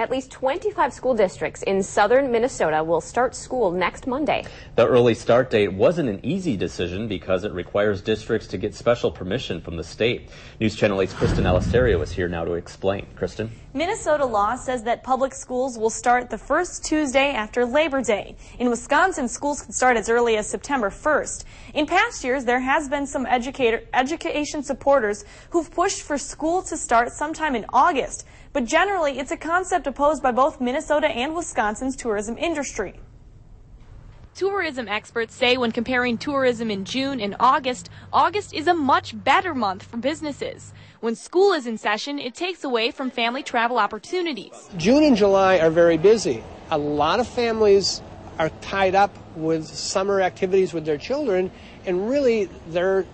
At least 25 school districts in southern Minnesota will start school next Monday. The early start date wasn't an easy decision because it requires districts to get special permission from the state. News Channel 8's Kristen Alisario is here now to explain. Kristen? Minnesota law says that public schools will start the first Tuesday after Labor Day. In Wisconsin, schools can start as early as September 1st. In past years, there has been some education supporters who've pushed for school to start sometime in August. But generally, it's a concept opposed by both Minnesota and Wisconsin's tourism industry. Tourism experts say when comparing tourism in June and August, August is a much better month for businesses. When school is in session, it takes away from family travel opportunities. June and July are very busy. A lot of families are tied up with summer activities with their children, and really they're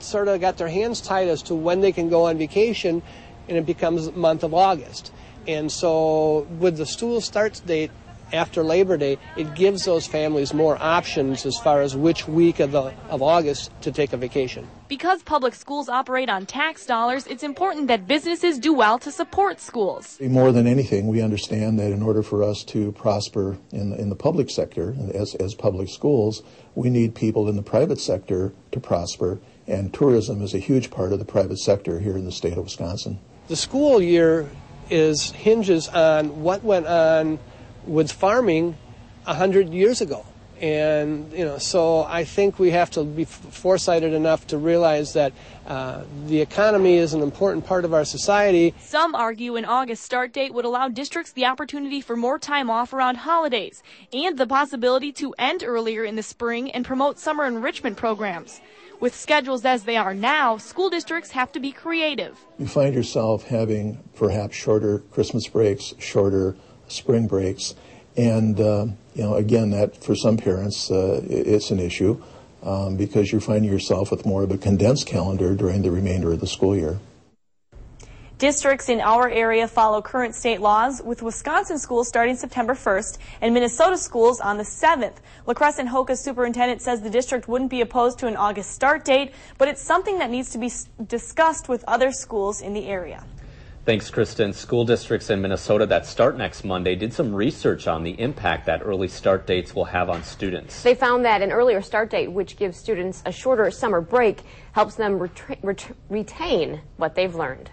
sort of got their hands tied as to when they can go on vacation, and it becomes the month of August. And so with the school start date after Labor Day, it gives those families more options as far as which week of August to take a vacation. Because public schools operate on tax dollars, it's important that businesses do well to support schools. More than anything, we understand that in order for us to prosper in the public sector, as public schools, we need people in the private sector to prosper, and tourism is a huge part of the private sector here in the state of Wisconsin. The school year hinges on what went on with farming 100 years ago. And, so I think we have to be foresighted enough to realize that the economy is an important part of our society. Some argue an August start date would allow districts the opportunity for more time off around holidays and the possibility to end earlier in the spring and promote summer enrichment programs. With schedules as they are now, school districts have to be creative. You find yourself having perhaps shorter Christmas breaks, shorter spring breaks, and again, that for some parents it's an issue because you're finding yourself with more of a condensed calendar during the remainder of the school year. Districts in our area follow current state laws, with Wisconsin schools starting September 1st and Minnesota schools on the 7th. La Crescent Hoka's superintendent says the district wouldn't be opposed to an August start date, but it's something that needs to be discussed with other schools in the area. Thanks, Kristen. School districts in Minnesota that start next Monday did some research on the impact that early start dates will have on students. They found that an earlier start date, which gives students a shorter summer break, helps them retain what they've learned.